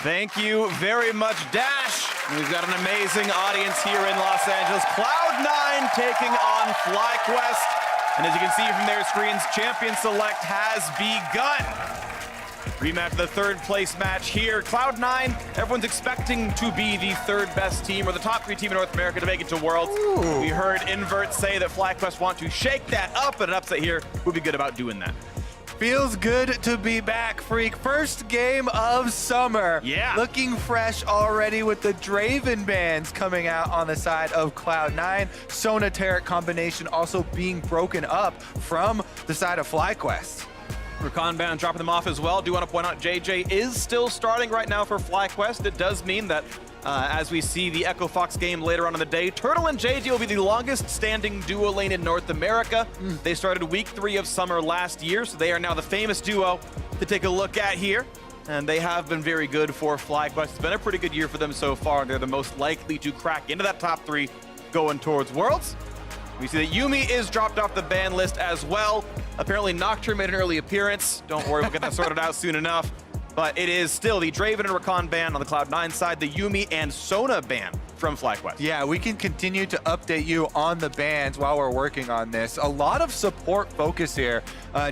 Thank you very much, Dash. We've got an amazing audience here in Los Angeles. Cloud9 taking on FlyQuest. And as you can see from their screens, Champion Select has begun. Rematch of the third place match here. Cloud9, everyone's expecting to be the third best team or the top 3 team in North America to make it to Worlds. Ooh. We heard Invert say that FlyQuest want to shake that up, but an upset here would be good about doing that. Feels good to be back, Freak. First game of summer. Yeah. Looking fresh already with the Draven bans coming out on the side of Cloud9. Sona Taric combination also being broken up from the side of FlyQuest. Rakan band dropping them off as well. Do want to point out JJ is still starting right now for FlyQuest. It does mean that as we see the Echo Fox game later on in the day, Turtle and JJ will be the longest standing duo lane in North America. They started week 3 of summer last year, so they are now the famous duo to take a look at here. And they have been very good for FlyQuest. It's been a pretty good year for them so far. They're the most likely to crack into that top 3 going towards Worlds. We see that Yuumi is dropped off the ban list as well. Apparently Nocturne made an early appearance. Don't worry, we'll get that sorted out soon enough. But it is still the Draven and Rakan ban on the Cloud9 side, the Yuumi and Sona ban from FlyQuest. Yeah, we can continue to update you on the bans while we're working on this. A lot of support focus here.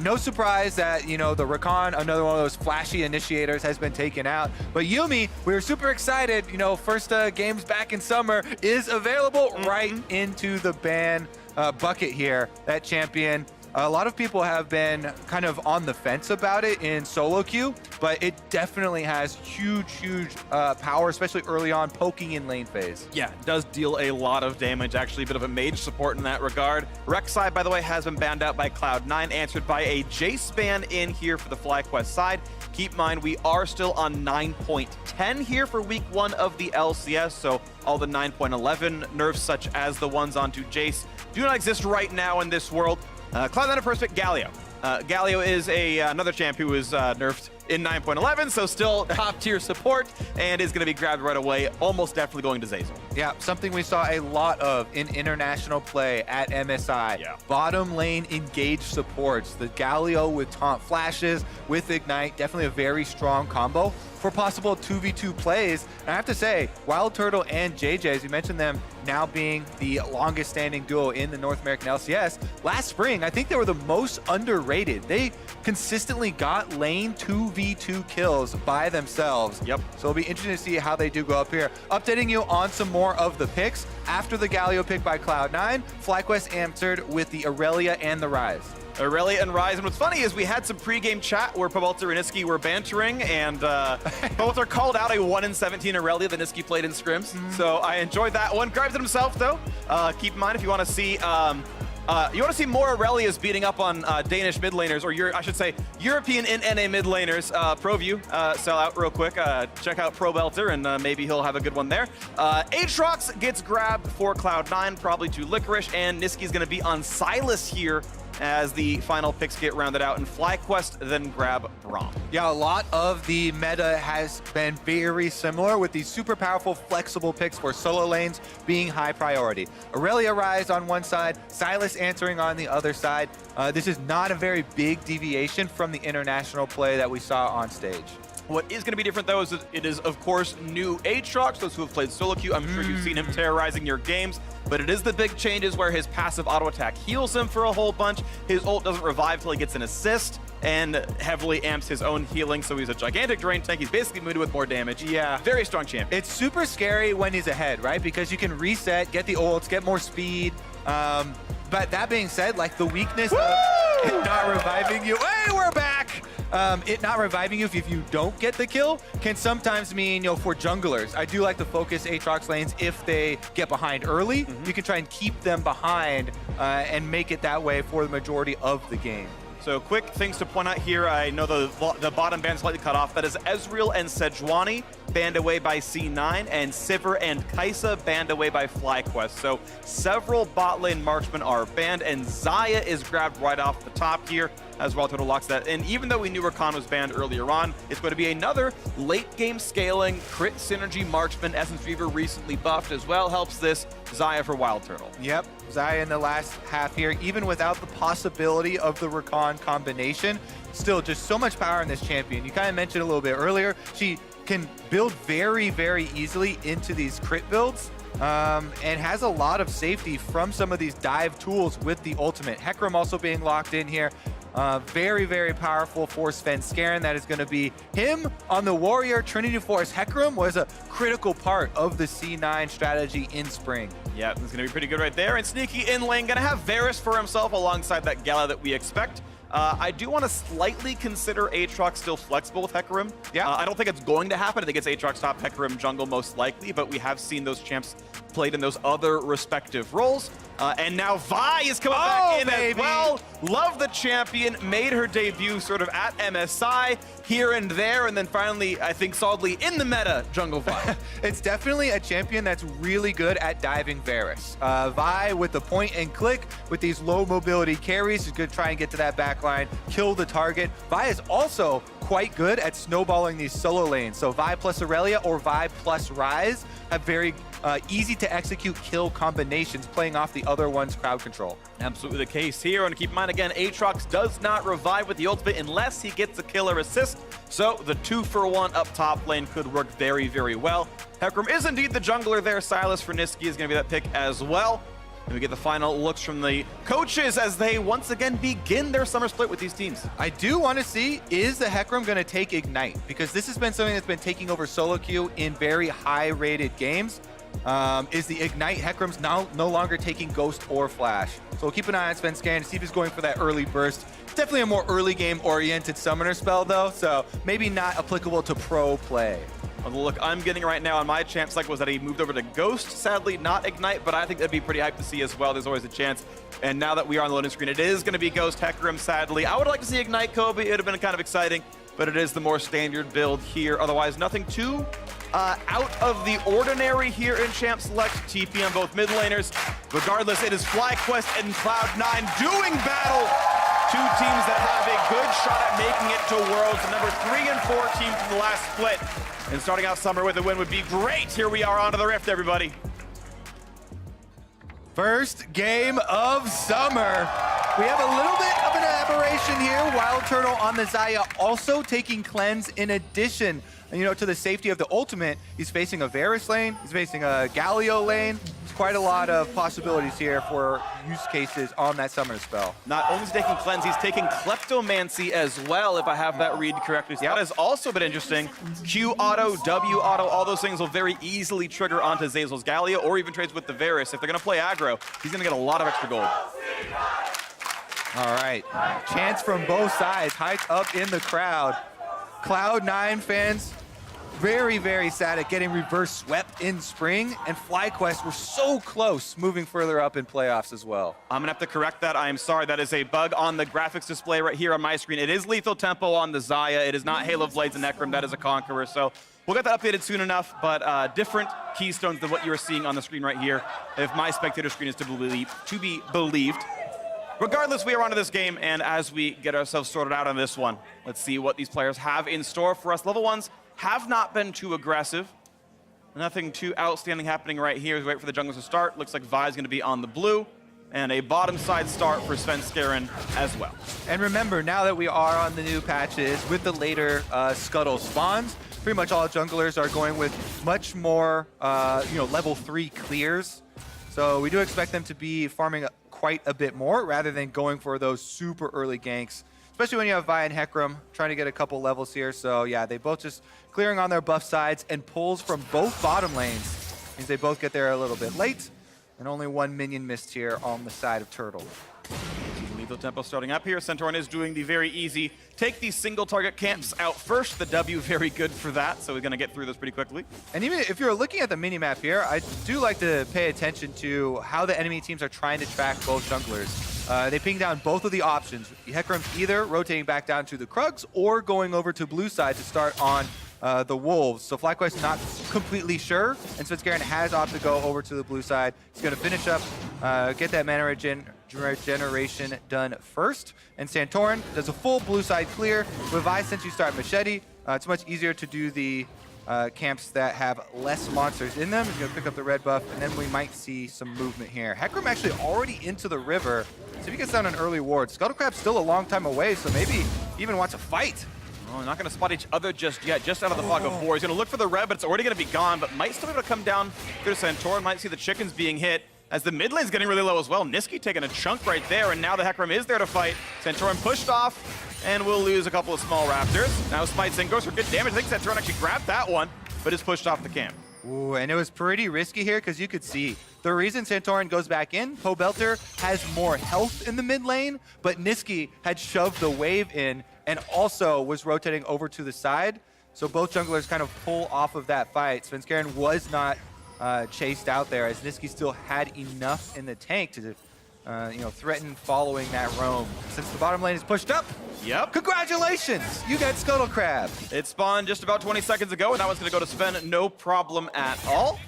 No surprise that, you know, the Rakan, another one of those flashy initiators, has been taken out. But Yuumi, we were super excited. You know, first games back in summer is available right into the ban bucket here. That champion. A lot of people have been kind of on the fence about it in solo queue, but it definitely has huge power, especially early on, poking in lane phase. Yeah, it does deal a lot of damage, actually a bit of a mage support in that regard. Rek'Sai, by the way, has been banned out by Cloud9, answered by a Jace ban in here for the FlyQuest side. Keep in mind, we are still on 9.10 here for week 1 of the LCS, so all the 9.11 nerfs, such as the ones onto Jace, do not exist right now in this world. Cloud9 at first pick Galio. Galio is another champ who was nerfed in 9.11, so still top tier support, and is going to be grabbed right away, almost definitely going to Zeyzal. Yeah, something we saw a lot of in international play at MSI. Yeah. Bottom lane engaged supports. The Galio with taunt flashes, with Ignite, definitely a very strong combo for possible 2v2 plays. And I have to say, Wild Turtle and JJ, as you mentioned them, now being the longest standing duo in the North American LCS, last spring, I think they were the most underrated. They consistently got lane 2v2 kills by themselves. Yep. So it'll be interesting to see how they do go up here. Updating you on some more of the picks. After the Galio pick by Cloud9, FlyQuest answered with the Aurelia and the Ryze. Aurelia and Ryze. And what's funny is we had some pregame chat where Pabulter and Niski were bantering, and Pabulter called out a 1 in 17 Aurelia that Niski played in scrims. So I enjoyed that one. Grabs it himself, though. Keep in mind, if you want to see more Aurelias beating up on Danish mid laners, or I should say European in NA mid laners, ProView, sell out real quick. Check out ProBelter, and maybe he'll have a good one there. Aatrox gets grabbed for Cloud9, probably to Licorice, and Niski's going to be on Sylas here as the final picks get rounded out, and FlyQuest then grab Braum. Yeah, a lot of the meta has been very similar, with these super powerful, flexible picks for solo lanes being high priority. Aurelia Ryze on one side, Sylas answering on the other side. This is not a very big deviation from the international play that we saw on stage. What is going to be different, though, is that it is, of course, new Aatrox. Those who have played solo queue, I'm sure you've seen him terrorizing your games. But it is the big changes where his passive auto attack heals him for a whole bunch. His ult doesn't revive till he gets an assist, and heavily amps his own healing. So he's a gigantic drain tank. He's basically mooted with more damage. Yeah. Very strong champion. It's super scary when he's ahead, right? Because you can reset, get the ults, get more speed. But that being said, like, the weakness of it not reviving you. Hey, we're back! It not reviving you if you don't get the kill can sometimes mean, you know, for junglers, I do like to focus Aatrox lanes if they get behind early. You can try and keep them behind and make it that way for the majority of the game. So quick things to point out here. I know the bottom band slightly cut off. That is Ezreal and Sejuani banned away by C9, and Sivir and Kai'Sa banned away by FlyQuest. So several bot lane marksmen are banned, and Xayah is grabbed right off the top here. as Wild Turtle locks that in. Even though we knew Rakan was banned earlier on, it's going to be another late game scaling, crit synergy marksman. Essence Reaver recently buffed as well, helps this Xayah for Wild Turtle. Yep, Xayah in the last half here, even without the possibility of the Rakan combination, still just so much power in this champion. You kind of mentioned a little bit earlier, she can build very, very easily into these crit builds. And has a lot of safety from some of these dive tools with the ultimate. Hecarim also being locked in here. Very, very powerful for Svenskeren. That is going to be him on the Warrior. Trinity Force Hecarim was a critical part of the C9 strategy in spring. Yeah, it's going to be pretty good right there. And sneaky in lane, going to have Varus for himself alongside that Gala that we expect. I do want to slightly consider Aatrox still flexible with Hecarim. Yeah. I don't think it's going to happen. I think it's Aatrox top, Hecarim jungle most likely, but we have seen those champs played in those other respective roles. And now Vi is coming back in as well. Love the champion, made her debut sort of at MSI, here and there, and then finally, I think solidly in the meta, Jungle Vi. It's definitely a champion that's really good at diving Varus. Vi with the point and click, with these low mobility carries, is good to try and get to that back line, kill the target. Vi is also quite good at snowballing these solo lanes. So Vi plus Aurelia or Vi plus Ryze have very easy to execute kill combinations, playing off the other one's crowd control. Absolutely the case here. And keep in mind again, Aatrox does not revive with the ultimate unless he gets a killer assist. So the 2-for-1 up top lane could work very, very well. Hecarim is indeed the jungler there. Silas for Niski is going to be that pick as well. And we get the final looks from the coaches as they once again begin their summer split with these teams. I do want to see, is the Hecarim going to take Ignite? Because this has been something that's been taking over solo queue in very high-rated games. Is the Ignite Hecarim's now no longer taking Ghost or Flash? So we'll keep an eye on Svenskeren to see if he's going for that early burst. It's definitely a more early game-oriented summoner spell, though, so maybe not applicable to pro play. Well, the look I'm getting right now on my champ cycle was that he moved over to Ghost. Sadly, not Ignite, but I think that'd be pretty hyped to see as well. There's always a chance. And now that we are on the loading screen, it is going to be Ghost Hecarim, sadly. I would like to see Ignite Kobe. It would have been kind of exciting, but it is the more standard build here. Otherwise, nothing too out of the ordinary here in Champ Select. TP on both mid laners. Regardless, it is FlyQuest and Cloud9 doing battle. Two teams that have a good shot at making it to Worlds. The number 3 and 4 team from the last split. And starting out summer with a win would be great. Here we are onto the Rift, everybody. First game of summer. We have a little bit of an aberration here. Wild Turtle on the Xayah also taking cleanse in addition, to the safety of the ultimate. He's facing a Varus lane. He's facing a Galio lane. There's quite a lot of possibilities here for use cases on that summoner spell. Not only is he taking cleanse, he's taking kleptomancy as well, if I have that read correctly. So that has also been interesting. Q auto, W auto, all those things will very easily trigger onto Zeyzal's Galio or even trades with the Varus. If they're going to play aggro, he's going to get a lot of extra gold. All right, chants from both sides, hyped up in the crowd. Cloud9 fans, very, very sad at getting reverse swept in spring, and FlyQuest were so close moving further up in playoffs as well. I'm gonna have to correct that. I am sorry, that is a bug on the graphics display right here on my screen. It is Lethal Tempo on the Xayah. It is not Halo Blades and Hecarim. That is a Conqueror. So we'll get that updated soon enough, but different keystones than what you are seeing on the screen right here, if my spectator screen is to be believed. Regardless, we are onto this game, and as we get ourselves sorted out on this one, let's see what these players have in store for us. Level 1s have not been too aggressive. Nothing too outstanding happening right here. As we wait for the junglers to start. Looks like Vi's going to be on the blue, and a bottom side start for Svenskeren as well. And remember, now that we are on the new patches with the later Scuttle spawns, pretty much all junglers are going with much more, level 3 clears. So we do expect them to be farming quite a bit more rather than going for those super early ganks, especially when you have Vi and Hecarim trying to get a couple levels here. So yeah, they both just clearing on their buff sides, and pulls from both bottom lanes means they both get there a little bit late, and only one minion missed here on the side of Turtle. Lethal Tempo starting up here. Centauran is doing the very easy, take these single target camps out first. The W very good for that, so we're going to get through this pretty quickly. And even if you're looking at the mini-map here, I do like to pay attention to how the enemy teams are trying to track both junglers. They ping down both of the options. Hecarim's either rotating back down to the Krugs or going over to blue side to start on the Wolves. So FlyQuest not completely sure, and Svenskeren has opted to go over to the blue side. He's going to finish up get that mana regeneration done first. And Santorin does a full blue side clear. With Vi, since you start Machete, it's much easier to do the camps that have less monsters in them. He's going to pick up the red buff, and then we might see some movement here. Hecarim actually already into the river. So if he gets down an early ward, Scuttlecrab's still a long time away, so maybe he even wants a fight. Oh, not going to spot each other just yet, just out of the fog of war. He's going to look for the red, but it's already going to be gone, but might still be able to come down through Santorin. Might see the chickens being hit as the mid lane's getting really low as well. Niski taking a chunk right there, and now the Hecarim is there to fight. Santorin pushed off, and we'll lose a couple of small raptors. Now Smites in, goes for good damage. I think Santorin actually grabbed that one, but is pushed off the camp. Ooh, and it was pretty risky here because you could see the reason Santorin goes back in, Pobelter has more health in the mid lane, but Niski had shoved the wave in and also was rotating over to the side. So both junglers kind of pull off of that fight. Svenskeren was not chased out there as Niski still had enough in the tank to threaten following that roam. Since the bottom lane is pushed up, yep. Congratulations, you got Scuttlecrab. It spawned just about 20 seconds ago, and that one's going to go to Sven, no problem at all.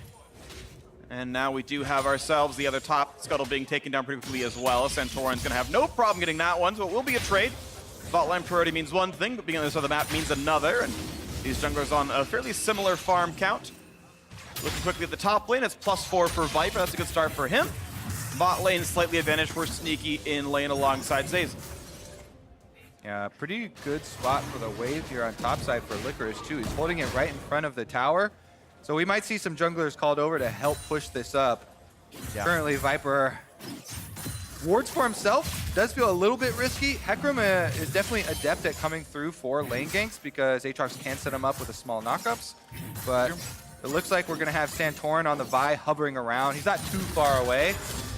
And now we do have ourselves the other top Scuttle being taken down pretty quickly as well. Santorin's going to have no problem getting that one, so it will be a trade. Spot line priority means one thing, but being on this other map means another, and these junglers on a fairly similar farm count. Looking quickly at the top lane, it's +4 for Viper. That's a good start for him. Bot lane slightly advantage for Sneaky in lane alongside Zaze. Yeah, pretty good spot for the wave here on top side for Licorice too. He's holding it right in front of the tower. So we might see some junglers called over to help push this up. Yeah. Currently Viper wards for himself, does feel a little bit risky. Hecarim is definitely adept at coming through for lane ganks because Aatrox can set him up with the small knockups. But it looks like we're gonna have Santorin on the Vi hovering around. He's not too far away,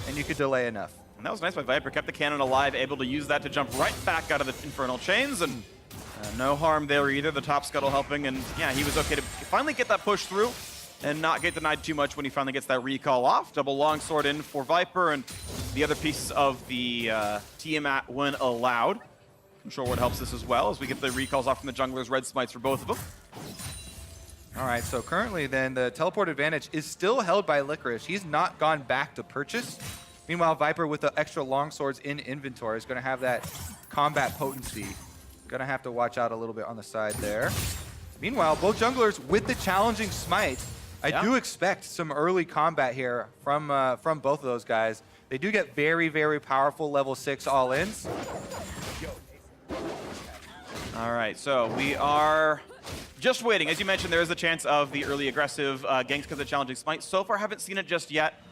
and you could delay enough. And that was nice by Viper, kept the cannon alive, able to use that to jump right back out of the Infernal Chains, and no harm there either. The top Scuttle helping, and yeah, he was okay to finally get that push through and not get denied too much when he finally gets that recall off. Double longsword in for Viper, and the other pieces of the Tiamat when allowed. I'm sure what helps this as well as we get the recalls off from the junglers, red smites for both of them. All right, so currently then the teleport advantage is still held by Licorice. He's not gone back to purchase. Meanwhile, Viper with the extra long swords in inventory is going to have that combat potency. Going to have to watch out a little bit on the side there. Meanwhile, both junglers with the challenging smite. I do expect some early combat here from both of those guys. They do get very, very powerful level 6 all-ins. All right, so we are just waiting. As you mentioned, there is a chance of the early aggressive ganks because of the challenging smite. So far, haven't seen it just yet.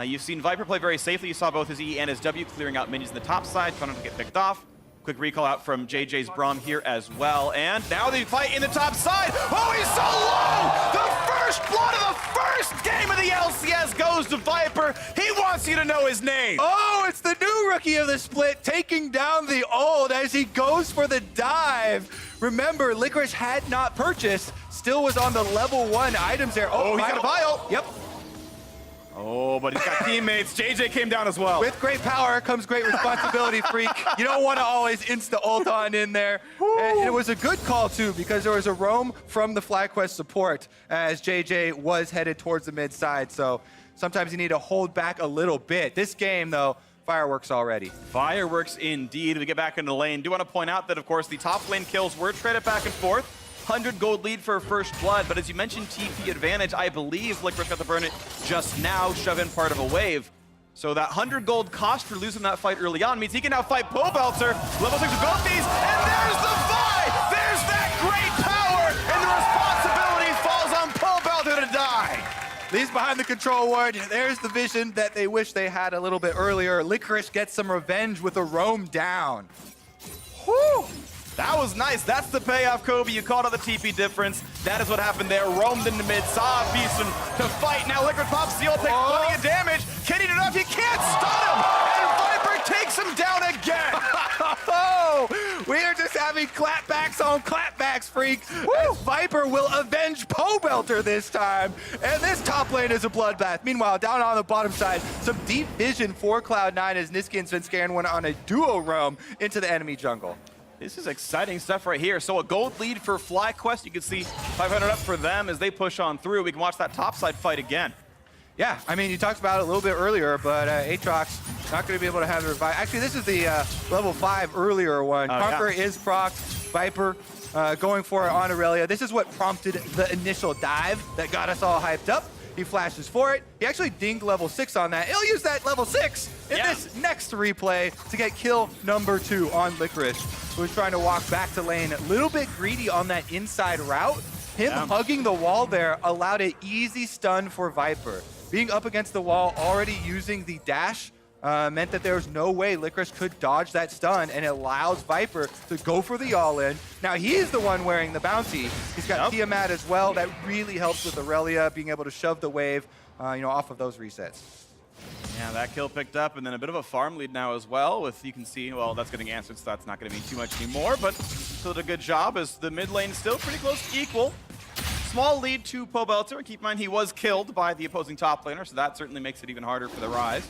You've seen Viper play very safely. You saw both his E and his W clearing out minions in the top side, trying not to get picked off. Quick recall out from JJ's Braum here as well. And now they fight in the top side. Oh, he's so low! The first blood of the first game of the LCS goes to Viper. He wants you to know his name. Oh, it's the new rookie of the split taking down the old as he goes for the dive. Remember, Licorice had not purchased, still was on the level 1 items there. Oh, he's got a vial. Yep. Oh, but he's got teammates. JJ came down as well. With great power comes great responsibility, Freak. You don't want to always insta-ult on in there. And it was a good call, too, because there was a roam from the FlyQuest support as JJ was headed towards the mid side. So sometimes you need to hold back a little bit. This game, though, fireworks already. Fireworks indeed. We get back into the lane. Do want to point out that, of course, the top lane kills were traded back and forth. 100 gold lead for first blood, but as you mentioned, TP advantage, I believe Licorice got the burn it just now, shove in part of a wave. So that 100 gold cost for losing that fight early on means he can now fight Pobelter, level 6 with both these, and there's the fight! There's that great power, and the responsibility falls on Pobelter to die. Leaves behind the control ward. There's the vision that they wish they had a little bit earlier. Licorice gets some revenge with a roam down. Whew. That was nice. That's the payoff, Kobe. You called out the TP difference. That is what happened there. Roamed into mid, saw Beeson to fight. Now Licorice pops seal, takes plenty of damage. Can he do enough? He can't stun him! And Viper takes him down again! Oh, we are just having clapbacks on clapbacks, Freak. As Viper will avenge Pobelter this time. And this top lane is a bloodbath. Meanwhile, down on the bottom side, some deep vision for Cloud9 as Niski and Svenskeren went on a duo roam into the enemy jungle. This is exciting stuff right here. So a gold lead for FlyQuest. You can see 500 up for them as they push on through. We can watch that topside fight again. Yeah, I mean, you talked about it a little bit earlier, but Aatrox not going to be able to have the revive. Actually, this is the level 5 earlier one. Conqueror is procced. Viper going for it on Aurelia. This is what prompted the initial dive that got us all hyped up. He flashes for it. He actually dinged level 6 on that. He'll use that level 6 in this next replay to get kill number 2 on Licorice, who's trying to walk back to lane. A little bit greedy on that inside route. Him hugging the wall there allowed an easy stun for Viper. Being up against the wall, already using the dash, meant that there was no way Licorice could dodge that stun, and it allows Viper to go for the all-in. Now he's the one wearing the bounty. He's got Tiamat as well. That really helps with Aurelia being able to shove the wave, off of those resets. Yeah, that kill picked up, and then a bit of a farm lead now as well. With you can see, well, that's getting answered, so that's not going to be too much anymore. But still did a good job as the mid lane still pretty close to equal. Small lead to Pobelter. Keep in mind he was killed by the opposing top laner, so that certainly makes it even harder for the Rise.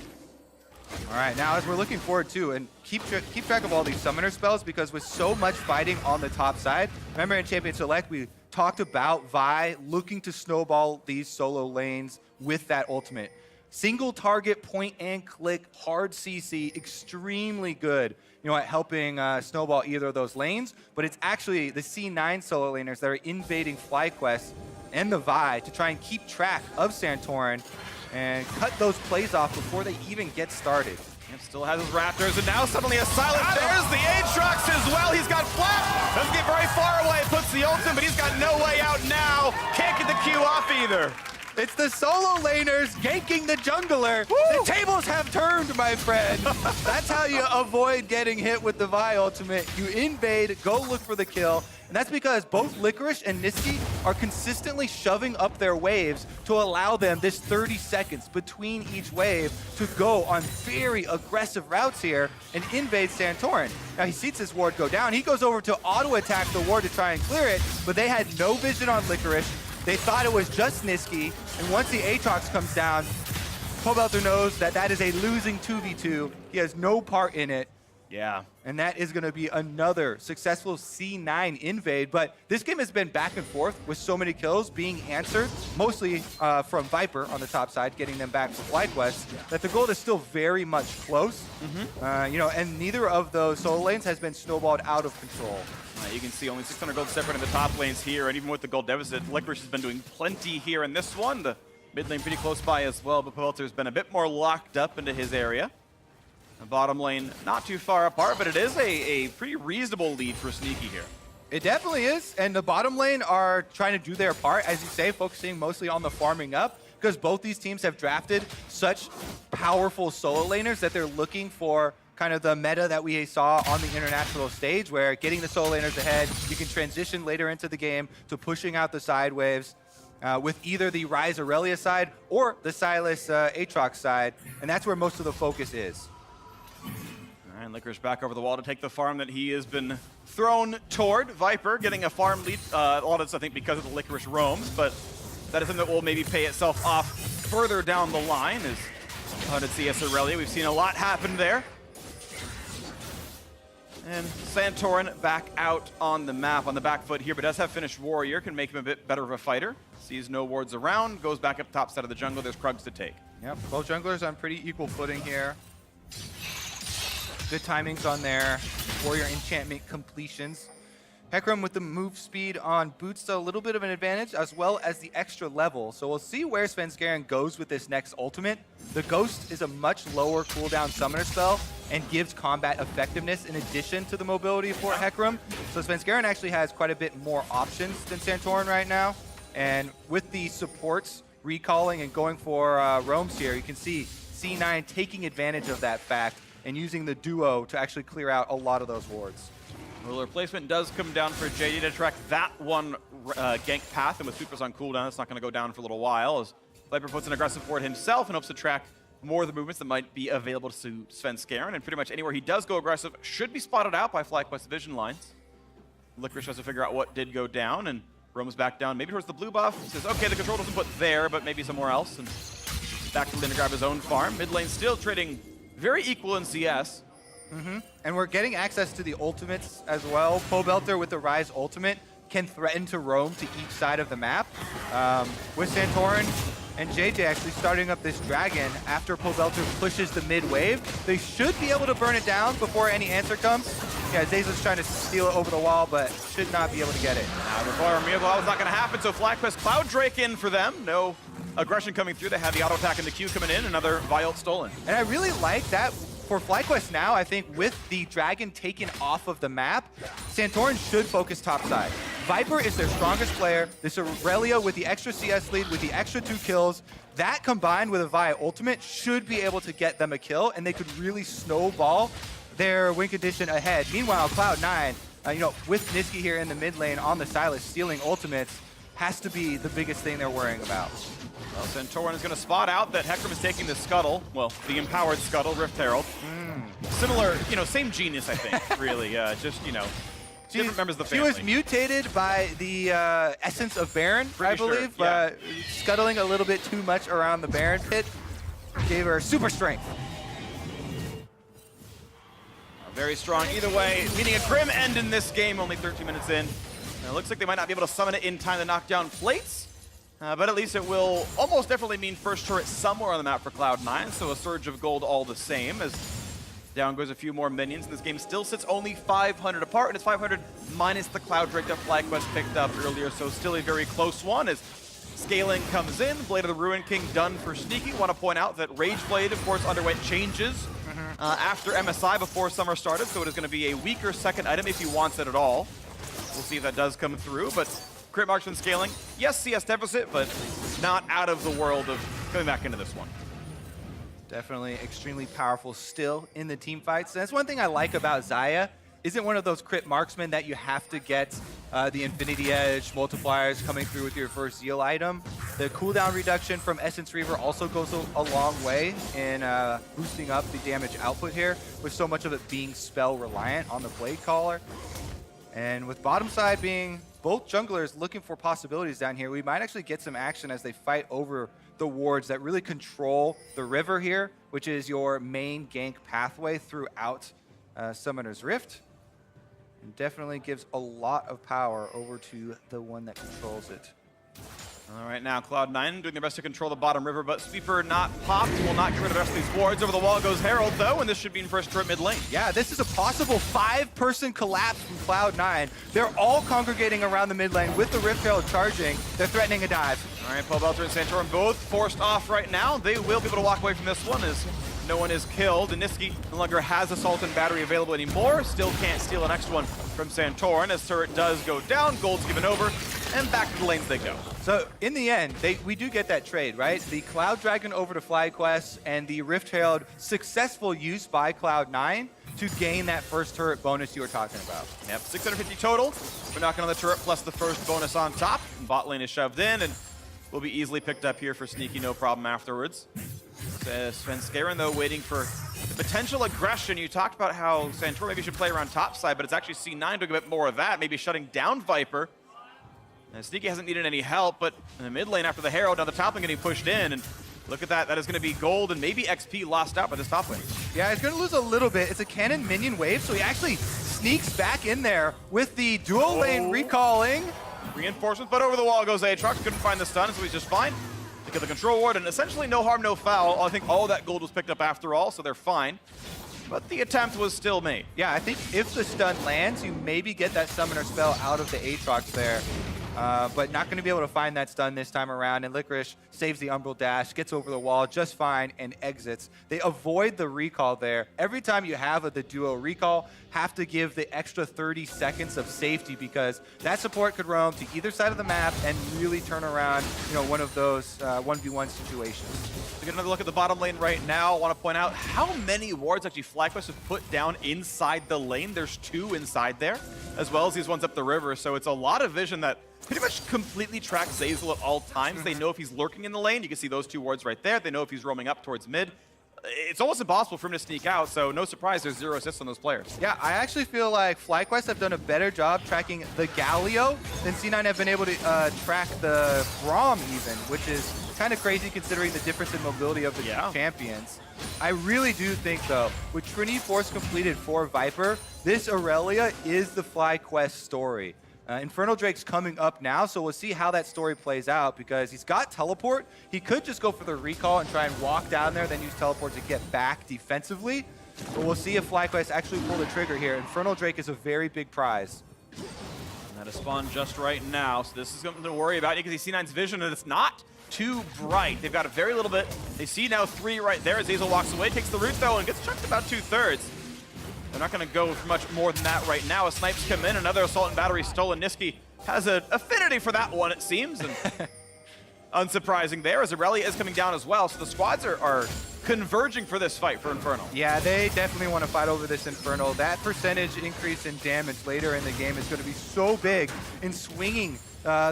All right, now as we're looking forward to, and keep track of all these summoner spells, because with so much fighting on the top side, remember in Champion Select we talked about Vi looking to snowball these solo lanes with that ultimate. Single target, point and click, hard CC, extremely good, at helping snowball either of those lanes. But it's actually the C9 solo laners that are invading FlyQuest and the Vi to try and keep track of Santorin and cut those plays off before they even get started. And still has his Raptors, and now suddenly a silent. There's the Aatrox as well. He's got flat. Doesn't get very far away. Puts the ultimate, but he's got no way out now. Can't get the Q off either. It's the solo laners ganking the jungler. Woo! The tables have turned, my friend. That's how you avoid getting hit with the Vi ultimate. You invade, go look for the kill. And that's because both Licorice and Niski are consistently shoving up their waves to allow them this 30 seconds between each wave to go on very aggressive routes here and invade Santorin. Now he sees his ward go down. He goes over to auto-attack the ward to try and clear it, but they had no vision on Licorice. They thought it was just Niski, and once the Aatrox comes down, Pobelter knows that that is a losing 2v2. He has no part in it. Yeah. And that is going to be another successful C9 invade. But this game has been back and forth with so many kills being answered, mostly from Viper on the top side, getting them back to FlyQuest, that the goal is still very much close. And neither of those solo lanes has been snowballed out of control. You can see only 600 gold separate in the top lanes here, and even with the gold deficit, Licorice has been doing plenty here in this one. The mid lane pretty close by as well, but Pobelter's been a bit more locked up into his area. The bottom lane not too far apart, but it is a pretty reasonable lead for Sneaky here. It definitely is, and the bottom lane are trying to do their part, as you say, focusing mostly on the farming up, because both these teams have drafted such powerful solo laners that they're looking for kind of the meta that we saw on the international stage, where getting the solo laners ahead, you can transition later into the game to pushing out the side waves with either the Rise Aurelia side or the Silas Aatrox side, and that's where most of the focus is. All right, Licorice back over the wall to take the farm that he has been thrown toward. Viper getting a farm lead, a lot of this I think because of the Licorice roams, but that is something that will maybe pay itself off further down the line as 100 CS Aurelia. We've seen a lot happen there. And Santorin back out on the map on the back foot here, but does have finished Warrior, can make him a bit better of a fighter. Sees no wards around, goes back up top side of the jungle. There's Krugs to take. Yep, both junglers on pretty equal footing here. Good timings on their Warrior enchantment completions. Hecarim with the move speed on Boots, a little bit of an advantage, as well as the extra level. So we'll see where Svenskeren goes with this next ultimate. The Ghost is a much lower cooldown summoner spell and gives combat effectiveness in addition to the mobility for Hecarim. So Svenskeren actually has quite a bit more options than Santorin right now. And with the supports recalling and going for roams here, you can see C9 taking advantage of that fact and using the duo to actually clear out a lot of those wards. Ruler placement does come down for JD to track that one gank path, and with Supers on cooldown, it's not going to go down for a little while as Viper puts an aggressive ward himself and hopes to track more of the movements that might be available to Svenskeren, and pretty much anywhere he does go aggressive should be spotted out by FlyQuest vision lines. Licorice has to figure out what did go down, and roams back down, maybe towards the blue buff. He says, okay, the control doesn't put there, but maybe somewhere else, and back to lane to grab his own farm. Mid lane still trading very equal in CS. And we're getting access to the ultimates as well. Pobelter with the Rise ultimate can threaten to roam to each side of the map. With Santorin, and JJ actually starting up this Dragon after Pobelter pushes the mid wave. They should be able to burn it down before any answer comes. Yeah, Zaza's trying to steal it over the wall, but should not be able to get it. Now, before Miracle, that was not going to happen, so FlyQuest Cloud Drake in for them. No aggression coming through. They had the auto attack in the queue coming in, another Vialt stolen. And I really like that for FlyQuest now. I think with the Dragon taken off of the map, Santorin should focus topside. Viper is their strongest player. This Aurelia with the extra CS lead, with the extra 2 kills, that combined with a Vi ultimate should be able to get them a kill, and they could really snowball their win condition ahead. Meanwhile, Cloud9, with Niski here in the mid lane on the Sylas stealing ultimates, has to be the biggest thing they're worrying about. Well, Santorin is going to spot out that Hecarim is taking the Scuttle, well, the empowered Scuttle, Rift Herald. Similar, same genius, I think, really. Different members of the family. She was mutated by the essence of Baron, I believe. Sure, yeah. Scuttling a little bit too much around the Baron pit gave her super strength. Very strong either way, meaning a grim end in this game, only 13 minutes in. And it looks like they might not be able to summon it in time to knock down plates, but at least it will almost definitely mean first turret somewhere on the map for Cloud9, so a surge of gold all the same, as down goes a few more minions, and this game still sits only 500 apart, and it's 500 minus the Cloud Drake that FlyQuest picked up earlier, so still a very close one as scaling comes in. Blade of the Ruin King done for Sneaky. Want to point out that Rage Blade, of course, underwent changes after MSI before summer started, so it is going to be a weaker second item if he wants it at all. We'll see if that does come through, but Crit Marksman scaling, yes, CS deficit, but not out of the world of coming back into this one. Definitely extremely powerful still in the team fights. And that's one thing I like about Xayah. Isn't one of those crit marksmen that you have to get the Infinity Edge multipliers coming through with your first Zeal item. The cooldown reduction from Essence Reaver also goes a long way in boosting up the damage output here, with so much of it being spell reliant on the Blade Caller. And with bottom side being both junglers looking for possibilities down here, we might actually get some action as they fight over the wards that really control the river here, which is your main gank pathway throughout Summoner's Rift. And definitely gives a lot of power over to the one that controls it. All right, now Cloud9 doing their best to control the bottom river, but Sweeper not popped. Will not get rid of the rest of these wards. Over the wall goes Herald, though, and this should be in first turret mid lane. Yeah, this is a possible 5-person collapse from Cloud9. They're all congregating around the mid lane with the Rift Herald charging. They're threatening a dive. All right, Pobelter and Santorin both forced off right now. They will be able to walk away from this one as no one is killed. And Niski no longer has Assault and Battery available anymore. Still can't steal the next one from Santorin as turret does go down. Gold's given over, and back to the lanes they go. So in the end, we do get that trade, right? The Cloud Dragon over to FlyQuest and the Rift Herald successful use by Cloud9 to gain that first turret bonus you were talking about. Yep, 650 total. We're knocking on the turret plus the first bonus on top. Bot lane is shoved in and will be easily picked up here for Sneaky, no problem afterwards. Svenskeren, though, waiting for the potential aggression. You talked about how Santorin maybe should play around topside, but it's actually C9 doing a bit more of that, maybe shutting down Viper. And Sneaky hasn't needed any help, but in the mid lane after the Herald, now the top lane getting pushed in, and look at that. That is going to be gold and maybe XP lost out by this top lane. Yeah, he's going to lose a little bit. It's a cannon minion wave, so he actually sneaks back in there with the dual lane recalling. Reinforcements, but over the wall goes Aatrox. Couldn't find the stun, so he's just fine. They get the control ward, and essentially no harm, no foul. I think all that gold was picked up after all, so they're fine. But the attempt was still made. Yeah, I think if the stun lands, you maybe get that summoner spell out of the Aatrox there. But not going to be able to find that stun this time around. And Licorice saves the Umbral Dash, gets over the wall just fine, and exits. They avoid the recall there. Every time you have the duo recall, have to give the extra 30 seconds of safety because that support could roam to either side of the map and really turn around, one of those 1v1 situations. To get another look at the bottom lane right now, I want to point out how many wards actually FlyQuest have put down inside the lane. There's 2 inside there, as well as these ones up the river. So it's a lot of vision that pretty much completely tracks Zeyzal at all times. They know if he's lurking in the lane. You can see those 2 wards right there. They know if he's roaming up towards mid. It's almost impossible for him to sneak out, so no surprise there's 0 assists on those players. Yeah, I actually feel like FlyQuest have done a better job tracking the Galio than C9 have been able to track the Braum even, which is kind of crazy considering the difference in mobility of the two champions. I really do think, though, with Trinity Force completed for Viper, this Aurelia is the FlyQuest story. Infernal Drake's coming up now, so we'll see how that story plays out because he's got teleport. He could just go for the recall and try and walk down there, then use teleport to get back defensively. But we'll see if FlyQuest actually pull the trigger here. Infernal Drake is a very big prize. And that is spawned just right now, so this is something to worry about. You can see C9's vision, and it's not too bright. They've got a very little bit. They see now 3 right there as Azel walks away, takes the root though, and gets chucked about 2/3. They're not going to go for much more than that right now. As snipes come in, another assault and battery stolen. Niski has an affinity for that one, it seems. And unsurprising there, as Aurelia is coming down as well. So the squads are converging for this fight for Infernal. Yeah, they definitely want to fight over this Infernal. That percentage increase in damage later in the game is going to be so big in swinging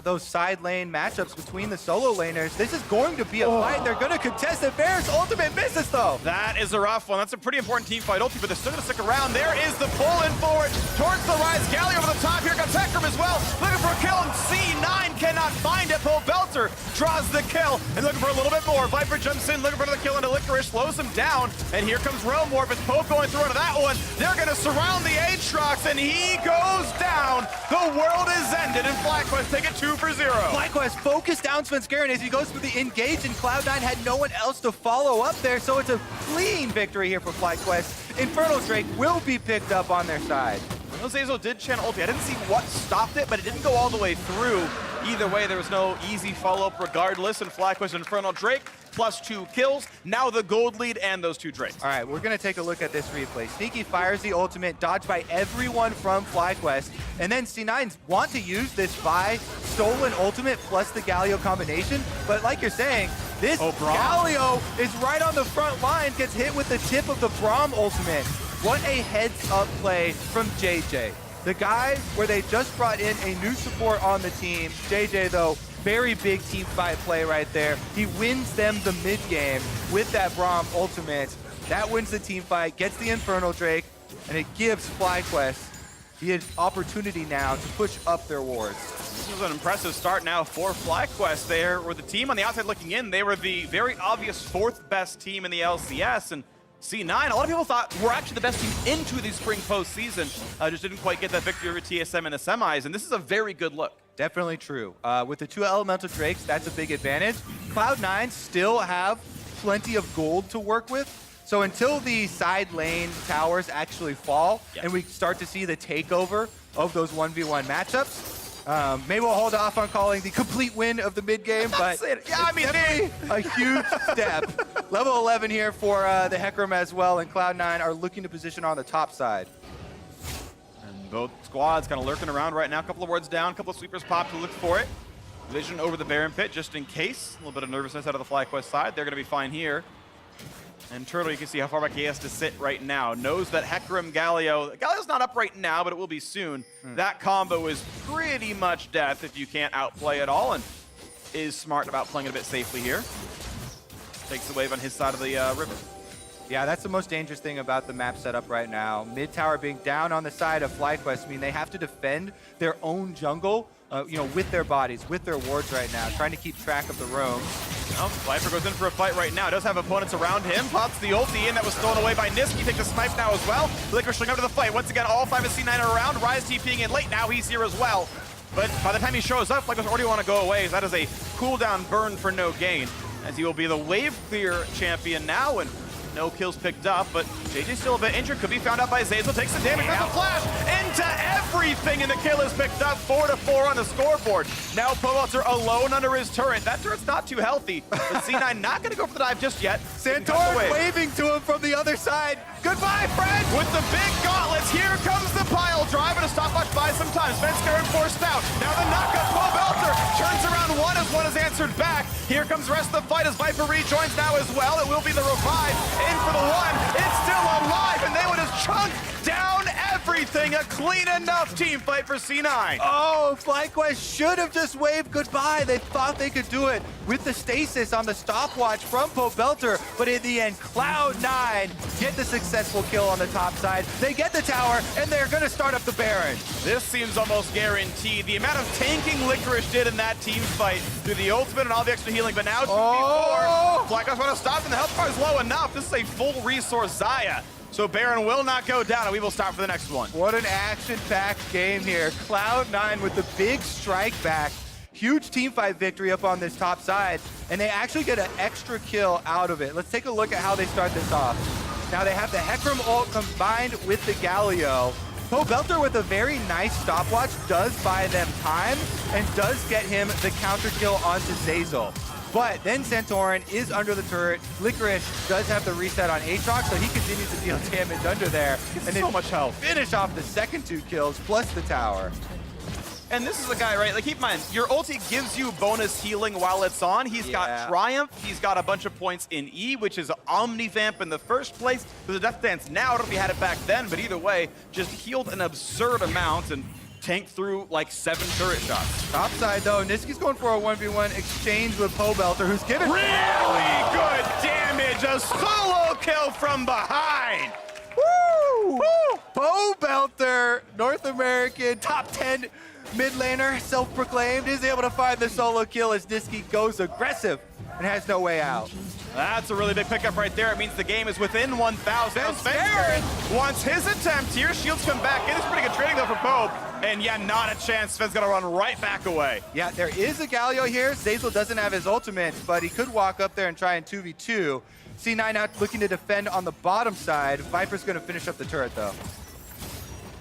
those side lane matchups between the solo laners. This is going to be a fight. They're going to contest it. Bear's ultimate misses, though. That is a rough one. That's a pretty important team fight ulti, but they're still going to stick around. There is the pull in forward towards the rise. Galley over the top. Here comes Hecarim as well. Looking for a kill, and C9 cannot find it. Belter draws the kill and looking for a little bit more. Viper jumps in, looking for another kill into Licorice, slows him down, and here comes Realmorph. It's Pope going through into that one. They're going to surround the Aatrox, and he goes down. The world is ended, and FlyQuest take it 2-0. FlyQuest focused down Svenskeren as he goes for the engage, and Cloud9 had no one else to follow up there, so it's a clean victory here for FlyQuest. Infernal Drake will be picked up on their side. Azel did channel ulti. I didn't see what stopped it, but it didn't go all the way through. Either way, there was no easy follow-up regardless, and FlyQuest and Infernal Drake plus 2 kills. Now the gold lead and those 2 Drakes. All right, we're going to take a look at this replay. Sneaky fires the ultimate, dodged by everyone from FlyQuest, and then C9s want to use this Vi stolen ultimate plus the Galio combination, but like you're saying, this Galio is right on the front line, gets hit with the tip of the Braum ultimate. What a heads-up play from JJ. The guy where they just brought in a new support on the team. JJ, though, very big team fight play right there. He wins them the mid-game with that Braum ultimate. That wins the team fight, gets the Infernal Drake, and it gives FlyQuest the opportunity now to push up their wards. This was an impressive start now for FlyQuest. They were the team on the outside looking in. They were the very obvious 4th best team in the LCS, and C9, a lot of people thought we're actually the best team into the spring postseason. Just didn't quite get that victory over TSM in the semis, and this is a very good look. Definitely true. With the 2 elemental Drakes, that's a big advantage. Cloud9 still have plenty of gold to work with. So until the side lane towers actually fall and we start to see the takeover of those 1v1 matchups, maybe we'll hold off on calling the complete win of the mid game, but yeah, I mean, a huge step. Level 11 here for the Hecarim as well, and Cloud9 are looking to position on the top side. And both squads kind of lurking around right now. A couple of wards down, a couple of sweepers pop to look for it. Vision over the Baron pit just in case. A little bit of nervousness out of the FlyQuest side. They're going to be fine here. And Turtle, you can see how far back he has to sit right now. Knows that Hecarim, Galio's not up right now, but it will be soon. That combo is pretty much death if you can't outplay it all, and is smart about playing it a bit safely here. Takes the wave on his side of the river. Yeah, that's the most dangerous thing about the map setup right now. Mid tower being down on the side of FlyQuest, I mean, they have to defend their own jungle, with their bodies, with their wards right now, trying to keep track of the roam. Well, Viper goes in for a fight right now. Does have opponents around him. Pops the ulti in that was stolen away by Niski. Takes a snipe now as well. Licorice showing up to the fight. Once again, all 5 of C9 are around. Rise TPing in late. Now he's here as well. But by the time he shows up, FlyQuest already want to go away. So that is a cooldown burn for no gain, as he will be the wave clear champion now, and no kills picked up, but JJ's still a bit injured. Could be found out by Zazel. Takes the damage. There's a flash into everything, and the kill is picked up. 4-4 on the scoreboard. Now Poelter alone under his turret. That turret's not too healthy, but C9 not going to go for the dive just yet. Santorin waving to him from the other side. Goodbye, friend! With the big gauntlets, here comes the pile drive, and a stopwatch buy sometimes. Svenskeren forced out. Now the knockup. Poelter turns around one is answered back. Here comes the rest of the fight as Viper rejoins now as well. It will be the revive. In for the one. It's still alive, and they would have chunked down everything. A clean enough team fight for C9. Oh, FlyQuest should have just waved goodbye. They thought they could do it with the stasis on the stopwatch from Poelter, but in the end, Cloud9 get the successful kill on the top side. They get the tower, and they're going to start up the Baron. This seems almost guaranteed. The amount of tanking Licorice did in that team fight through the ultimate and all the extra healing, but now it's 2v4. FlyQuest want to stop, and the health bar is low enough. This is a full resource Xayah. So Baron will not go down, and we will stop for the next one. What an action-packed game here. Cloud9 with the big strike back. Huge teamfight victory up on this top side, and they actually get an extra kill out of it. Let's take a look at how they start this off. Now they have the Hecarim ult combined with the Galio. Pobelter with a very nice stopwatch does buy them time and does get him the counter kill onto Zeyzal. But then Santorin is under the turret. Licorice does have the reset on Aatrox, so he continues to deal damage under there. And so much health. Finish off the second 2 kills plus the tower. And this is a guy, right? Like, keep in mind, your ulti gives you bonus healing while it's on. He's got Triumph. He's got a bunch of points in E, which is Omnivamp in the first place. There's a Death Dance now. I don't know if he had it back then, but either way, just healed an absurd amount and tanked through like 7 turret shots. Top side though, Niski's going for a 1v1 exchange with Pobelter, who's given really good damage. A solo kill from behind. Woo! Woo! Pobelter, North American top 10 mid laner, self-proclaimed, is able to find the solo kill as Niski goes aggressive and has no way out. That's a really big pickup right there. It means the game is within 1,000. Sven wants his attempt here. Shields come back in. It's pretty good trading though for Pope. And yeah, not a chance. Sven's gonna run right back away. Yeah, there is a Galio here. Zeyzal doesn't have his ultimate, but he could walk up there and try and 2v2. C9 out looking to defend on the bottom side. Viper's gonna finish up the turret though.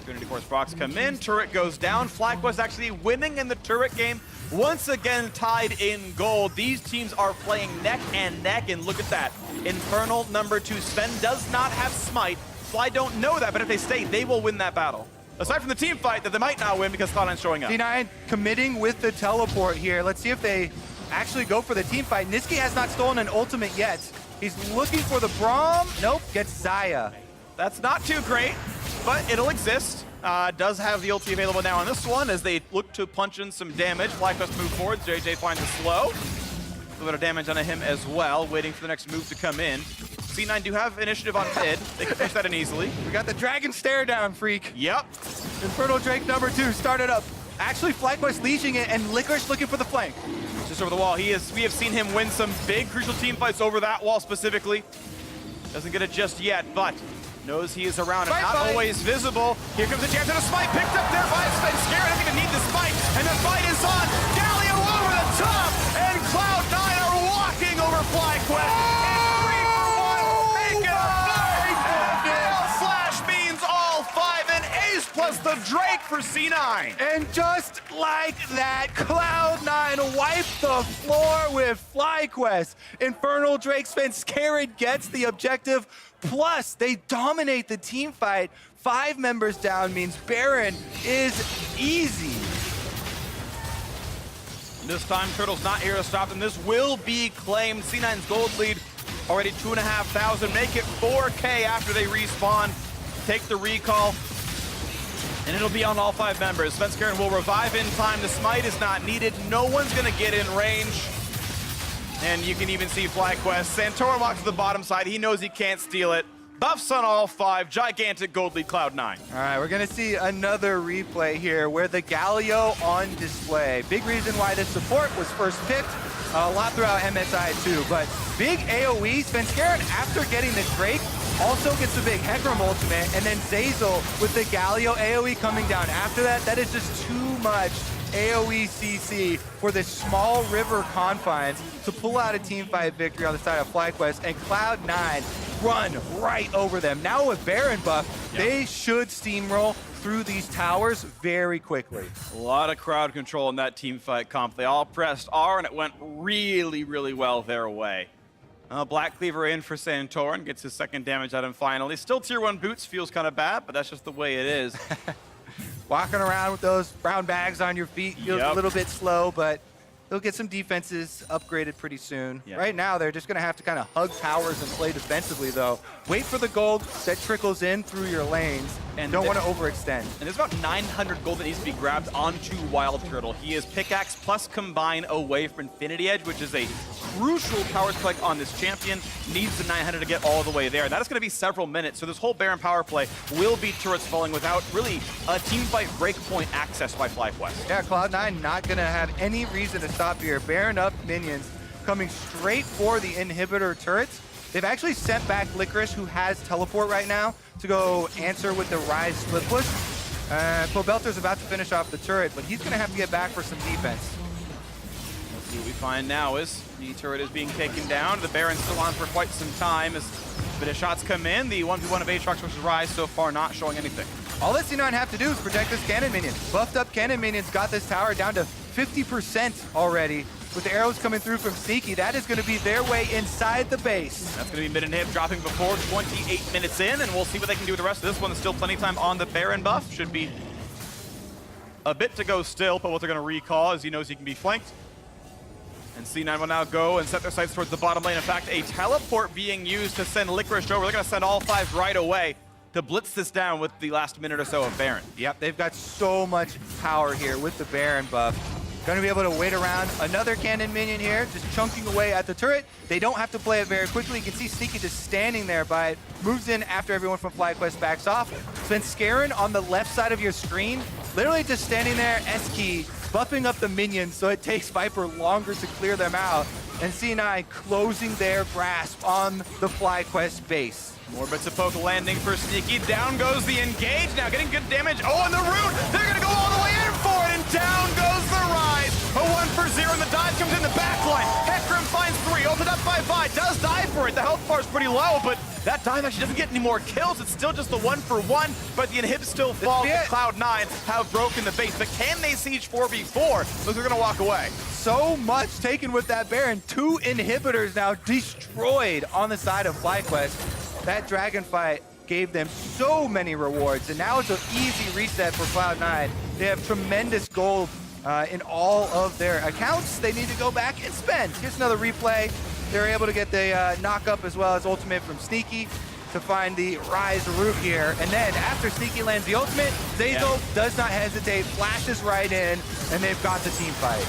Trinity Force Box come in, turret goes down. FlyQuest actually winning in the turret game. Once again tied in gold. These teams are playing neck and neck, and look at that. Infernal #2. Sven does not have Smite. Fly don't know that, but if they stay, they will win that battle. Aside from the team fight that they might not win because Cloud9's showing up. C9 committing with the teleport here. Let's see if they actually go for the team fight. Niski has not stolen an ultimate yet. He's looking for the Braum. Nope, gets Xayah. That's not too great, but it'll exist. Does have the ulti available now on this one as they look to punch in some damage. FlyQuest move forward. JJ finds a slow. A little bit of damage onto him as well, waiting for the next move to come in. C9 do have initiative on mid. They can push that in easily. We got the dragon stare down, freak. Yep. Infernal Drake #2 started up. Actually, FlyQuest leashing it, and Licorice looking for the flank. Just over the wall. We have seen him win some big crucial team fights over that wall specifically. Doesn't get it just yet, but knows he is around and not always visible. Here comes a chance at a smite, picked up there by Sven. Scared, I think they need the smite, and the fight is on. Galio over the top, and Cloud9 are walking over FlyQuest. And 3 for 1, make it a fight. Nail slash means all 5, and ace plus the Drake for C9. And just like that, Cloud9 wiped the floor with FlyQuest. Infernal Drake Sven Scared gets the objective. Plus, they dominate the team fight. 5 members down means Baron is easy. This time, Turtle's not here to stop them. This will be claimed. C9's gold lead already 2,500. Make it 4K after they respawn. Take the recall, and it'll be on all 5 members. Sven Scared will revive in time. The smite is not needed. No one's going to get in range. And you can even see FlyQuest. Santorin walks to the bottom side. He knows he can't steal it. Buffs on all 5. Gigantic gold lead Cloud9. All right, we're going to see another replay here where the Galio on display. Big reason why this support was first picked. A lot throughout MSI too, but big AoE. Sven Scared, after getting the Drake, also gets the big Hecarim ultimate, and then Zeyzal with the Galio AoE coming down after that. That is just too much AoE CC for this small river confines to pull out a teamfight victory on the side of FlyQuest, and Cloud9 run right over them. Now with Baron buff, they should steamroll through these towers very quickly. A lot of crowd control in that team fight comp. They all pressed R, and it went really, really well their way. Black Cleaver in for Santorin, gets his 2nd damage out of him finally. Still tier 1 boots, feels kind of bad, but that's just the way it is. Walking around with those brown bags on your feet feels a little bit slow, but they'll get some defenses upgraded pretty soon. Right now, they're just going to have to kind of hug towers and play defensively, though. Wait for the gold that trickles in through your lanes, and don't want to overextend. And there's about 900 gold that needs to be grabbed onto Wild Turtle. He is pickaxe plus combine away from Infinity Edge, which is a crucial power spike on this champion. Needs the 900 to get all the way there. That is going to be several minutes, so this whole Baron power play will be turrets falling without really a teamfight breakpoint access by FlyQuest. Yeah, Cloud9 not going to have any reason to stop here. Baron up minions coming straight for the inhibitor turrets. They've actually sent back Licorice, who has teleport right now, to go answer with the Rise split push. Pobelter's about to finish off the turret, but he's going to have to get back for some defense. Let's see what we find now is the turret is being taken down. The Baron's still on for quite some time as a bit of shots come in. The 1v1 of Aatrox versus Rise so far not showing anything. All that C9 have to do is protect this cannon minion. Buffed up cannon minions got this tower down to 50% already. With the arrows coming through from Sneaky, that is going to be their way inside the base. That's going to be mid and hip dropping before 28 minutes in, and we'll see what they can do with the rest of this one. There's still plenty of time on the Baron buff. Should be a bit to go still, but what they're going to recall is he knows he can be flanked. And C9 will now go and set their sights towards the bottom lane. In fact, a teleport being used to send Licorice over. They're going to send all 5 right away to blitz this down with the last minute or so of Baron. Yep, they've got so much power here with the Baron buff. Going to be able to wait around another cannon minion here, just chunking away at the turret. They don't have to play it very quickly. You can see Sneaky just standing there by it. Moves in after everyone from FlyQuest backs off. Sven Skarin on the left side of your screen, literally just standing there, S-key, buffing up the minions so it takes Viper longer to clear them out. And C9 closing their grasp on the FlyQuest base. More bits of poke landing for Sneaky. Down goes the engage. Now getting good damage. Oh, and the root! They're going to go all the way in for it, and down goes the Rise. A 1-for-0, and the dive comes in the back line. Hecarim finds 3, ulted up by Vi. Does die for it. The health bar is pretty low, but that dive actually doesn't get any more kills. It's still just the 1-for-1, but the inhibs still fall. Cloud9 have broken the base, but can they siege 4v4? Those are going to walk away. So much taken with that Baron. 2 inhibitors now destroyed on the side of FlyQuest. That dragon fight gave them so many rewards, and now it's an easy reset for Cloud9. They have tremendous gold in all of their accounts. They need to go back and spend. Here's another replay. They're able to get the knock up as well as ultimate from Sneaky to find the Rise root here. And then after Sneaky lands the ultimate, Zazel does not hesitate, flashes right in, and they've got the team fight.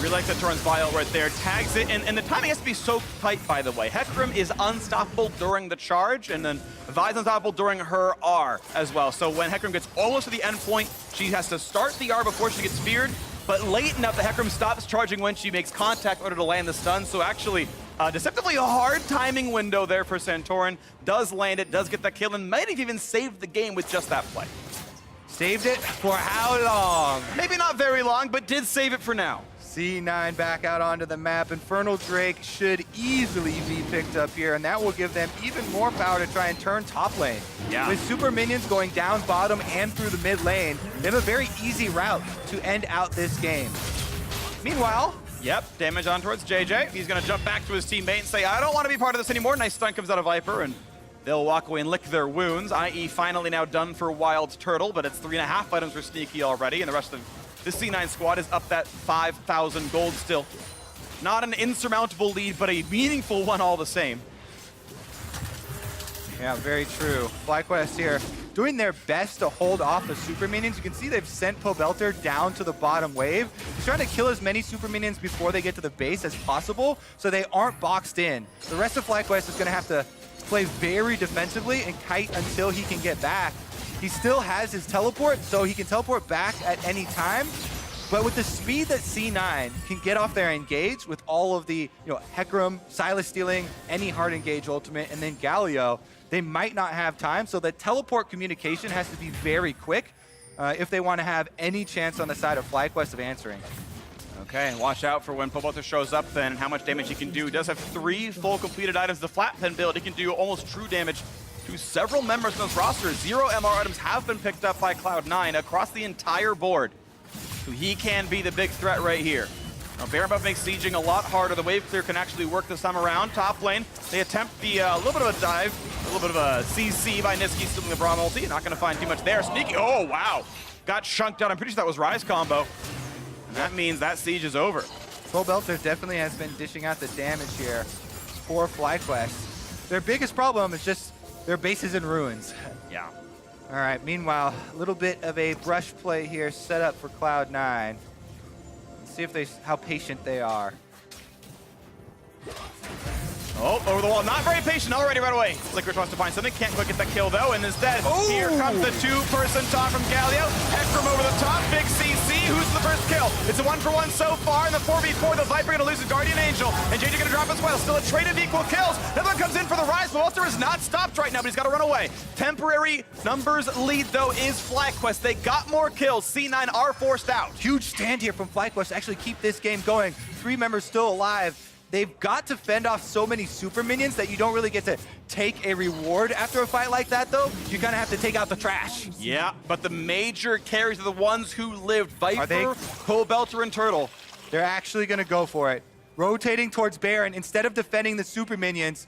Really like the Torrent's Vial right there. Tags it, and the timing has to be so tight, by the way. Hecarim is unstoppable during the charge, and then Vi's unstoppable during her R as well. So when Hecarim gets almost to the end point, she has to start the R before she gets feared, but late enough the Hecarim stops charging when she makes contact in order to land the stun. So actually, deceptively a hard timing window there for Santorin. Does land it, does get that kill, and might have even saved the game with just that play. Saved it for how long? Maybe not very long, but did save it for now. C9 back out onto the map. Infernal Drake should easily be picked up here, and that will give them even more power to try and turn top lane. Yeah. With super minions going down bottom and through the mid lane, they have a very easy route to end out this game. Meanwhile, damage on towards JJ. He's going to jump back to his teammate and say, I don't want to be part of this anymore. Nice stun comes out of Viper, and they'll walk away and lick their wounds, i.e. finally now done for Wild Turtle, but it's 3.5 items for Sneaky already, and the rest of the C9 squad is up that 5,000 gold still. Not an insurmountable lead, but a meaningful one all the same. Yeah, very true. FlyQuest here doing their best to hold off the super minions. You can see they've sent Pobelter down to the bottom wave. He's trying to kill as many super minions before they get to the base as possible so they aren't boxed in. The rest of FlyQuest is going to have to play very defensively and kite until he can get back. He still has his teleport, so he can teleport back at any time. But with the speed that C9 can get off their engage with all of the, Hecarim, Silas stealing, any hard engage ultimate, and then Galio, they might not have time. So the teleport communication has to be very quick if they want to have any chance on the side of FlyQuest of answering. Okay, and watch out for when Pobelter shows up then and how much damage he can do. He does have 3 full completed items. The flat pen build, he can do almost true damage to several members on this roster. 0 MR items have been picked up by Cloud9 across the entire board. So he can be the big threat right here. Now, Baron buff makes sieging a lot harder. The wave clear can actually work this time around. Top lane, they attempt the little bit of a dive, a little bit of a CC by Niski stealing the Braum ulti. Not going to find too much there. Sneaky, oh wow. Got chunked out. I'm pretty sure that was Rise combo. And that means that siege is over. Pobelter definitely has been dishing out the damage here for FlyQuest. Their biggest problem is just their base is in ruins. Yeah. All right, meanwhile, a little bit of a brush play here set up for Cloud9. Let's see if how patient they are. Oh, over the wall. Not very patient already right away. Licorice wants to find something. Can't quite get that kill, though. And instead, here comes the 2-person top from Galio. Hecarim over the top. Big CC. who's the first kill. It's a 1-for-1 so far in the 4v4. The Viper gonna lose his Guardian Angel, and JJ gonna drop as well. Still a trade of equal kills. Another one comes in for the Rise, but Walter is not stopped right now, but he's gotta run away. Temporary numbers lead, though, is FlyQuest. They got more kills. C9 are forced out. Huge stand here from FlyQuest to actually keep this game going. 3 members still alive. They've got to fend off so many super minions that you don't really get to take a reward after a fight like that, though. You kind of have to take out the trash. Yeah, but the major carries are the ones who lived. Viper, Pobelter, and Turtle. They're actually going to go for it. Rotating towards Baron instead of defending the super minions.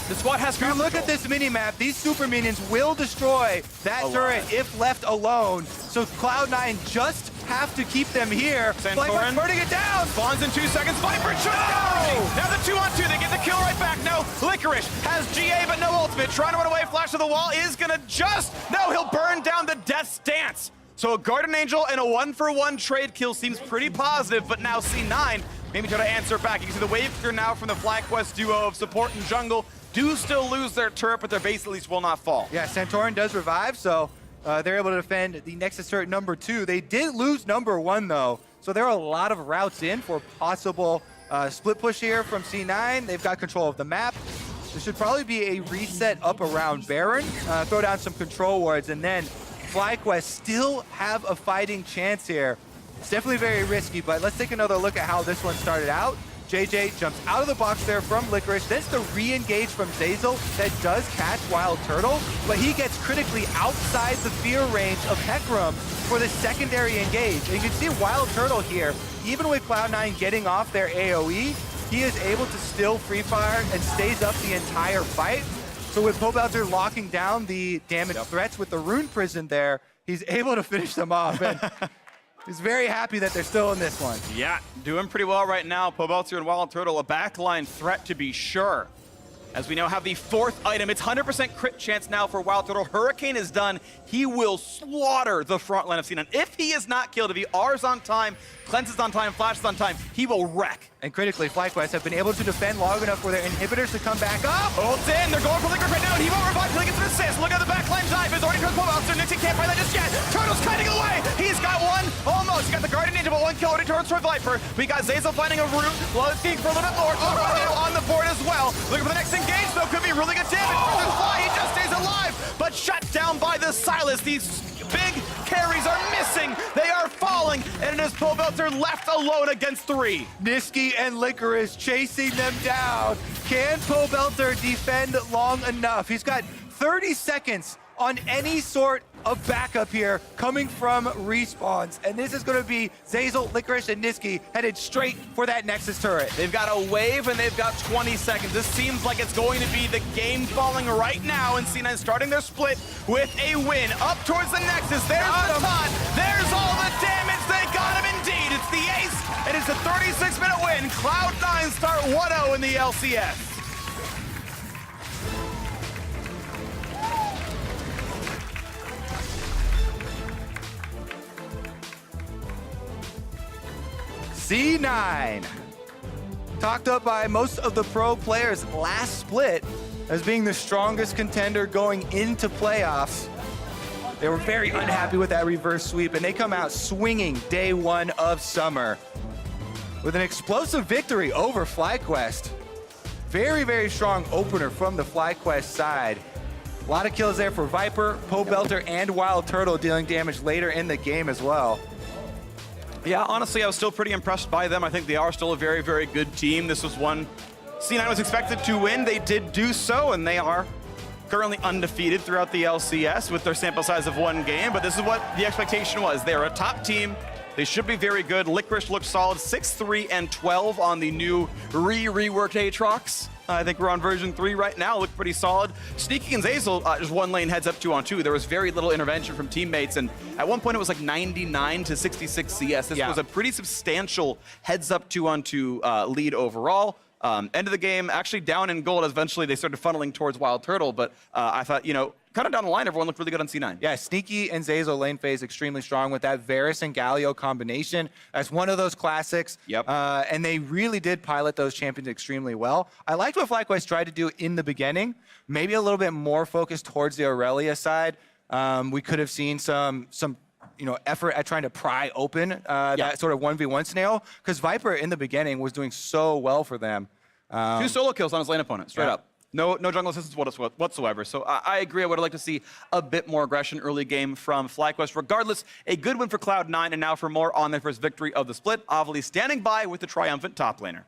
The squad has Now look at this mini-map. These super minions will destroy that turret if left alone. So Cloud9 just have to keep them here. Santorin burning it down. Spawns in 2 seconds. Viper just Now the 2-on-2. They get the kill right back. No, Licorice has GA but no ultimate. Trying to run away. Flash to the wall is gonna no, he'll burn down the Death's Dance. So a Guardian Angel and a 1-for-1 trade kill seems pretty positive, but now C9 maybe try to answer back. You can see the wave clear now from the FlyQuest duo of support and jungle. Do still lose their turret, but their base at least will not fall. Yeah, Santorin does revive, so they're able to defend the Nexus turret number 2. They did lose number 1, though, so there are a lot of routes in for possible split push here from C9. They've got control of the map. There should probably be a reset up around Baron, throw down some control wards, and then FlyQuest still have a fighting chance here. It's definitely very risky, but let's take another look at how this one started out. JJ jumps out of the box there from Licorice. That's the re-engage from Zeyzal that does catch Wild Turtle, but he gets critically outside the fear range of Hecarim for the secondary engage. And you can see Wild Turtle here, even with Cloud9 getting off their AoE, he is able to still free fire and stays up the entire fight. So with Pobelter locking down the damage threats with the Rune Prison there, he's able to finish them off. And he's very happy that they're still in this one. Yeah, doing pretty well right now. Pobelter and Wild Turtle, a backline threat to be sure. As we now have the 4th item, it's 100% crit chance now for Wild Turtle. Hurricane is done. He will slaughter the front line of C9. If he is not killed, if he R's on time, cleanses on time, flashes on time, he will wreck. And critically, FlyQuest have been able to defend long enough for their inhibitors to come back up. Ult's in, they're going for Licorice right now, and he won't revive until he gets an assist. Look at the backline dive, it's already towards Pobelter. Nixie can't find that just yet. Turtle's kiting away. He's got one, almost. He's got the Guardian Angel, but 1 kill already towards Viper. We got Zeyzal finding a route, looking for a little bit more. On the board as well. Looking for the next engage, though, could be really good damage. Fly, he just stays alive, but shut down by the Silas. These big carries are missing. They are falling, and it is Pobelter left alone against 3. Niski and Licorice chasing them down. Can Pobelter defend long enough? He's got 30 seconds on any sort of backup here coming from respawns. And this is going to be Zeyzal, Licorice, and Niski headed straight for that Nexus turret. They've got a wave and they've got 20 seconds. This seems like it's going to be the game falling right now, and C9 starting their split with a win. Up towards the Nexus, there's the taunt, there's all the damage, they got him indeed. It's the ace, and it's a 36-minute win. Cloud9 start 1-0 in the LCS. C9, talked up by most of the pro players last split as being the strongest contender going into playoffs. They were very unhappy with that reverse sweep, and they come out swinging day 1 of summer with an explosive victory over FlyQuest. Very, very strong opener from the FlyQuest side. A lot of kills there for Viper, Pobelter, and Wild Turtle, dealing damage later in the game as well. Yeah, honestly, I was still pretty impressed by them. I think they are still a very, very good team. This was one C9 was expected to win. They did do so, and they are currently undefeated throughout the LCS with their sample size of 1 game, but this is what the expectation was. They're a top team. They should be very good. Licorice looks solid, 6-3-12 on the new reworked Aatrox. I think we're on version 3 right now. Look pretty solid. Sneaky and Zeyzal, just 1 lane heads up 2-on-2. There was very little intervention from teammates, and at one point it was like 99 to 66 CS. This was a pretty substantial heads up 2-on-2 lead overall. End of the game, actually down in gold as eventually they started funneling towards Wild Turtle, but I thought, you know, kind of down the line, everyone looked really good on C9. Yeah, Sneaky and Zeyzal lane phase extremely strong with that Varus and Galio combination. That's one of those classics. Yep. And they really did pilot those champions extremely well. I liked what FlyQuest tried to do in the beginning, maybe a little bit more focused towards the Aurelia side. We could have seen some effort at trying to pry open that sort of 1v1 snail, because Viper in the beginning was doing so well for them. 2 solo kills on his lane opponent, straight up. No jungle assistance whatsoever. So I agree. I would have liked to see a bit more aggression early game from FlyQuest. Regardless, a good win for Cloud9, and now for more on their first victory of the split. Avali standing by with the triumphant top laner.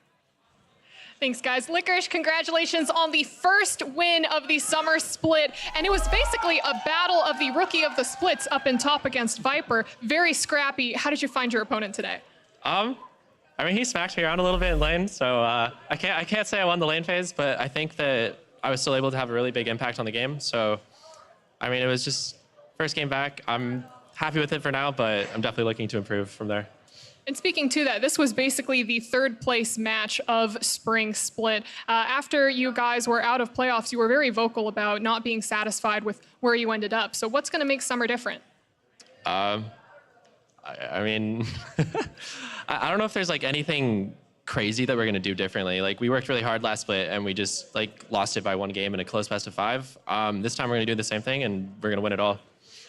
Thanks, guys. Licorice, congratulations on the first win of the summer split. And it was basically a battle of the rookie of the splits up in top against Viper. Very scrappy. How did you find your opponent today? I mean, he smacked me around a little bit in lane, so I can't say I won the lane phase, but I think that I was still able to have a really big impact on the game. So, I mean, it was just first game back. I'm happy with it for now, but I'm definitely looking to improve from there. And speaking to that, this was basically the 3rd place match of Spring Split. After you guys were out of playoffs, you were very vocal about not being satisfied with where you ended up. So what's going to make summer different? I mean, I don't know if there's like anything crazy that we're gonna do differently. Like we worked really hard last split and we just like lost it by 1 game in a close best of 5. This time we're gonna do the same thing and we're gonna win it all.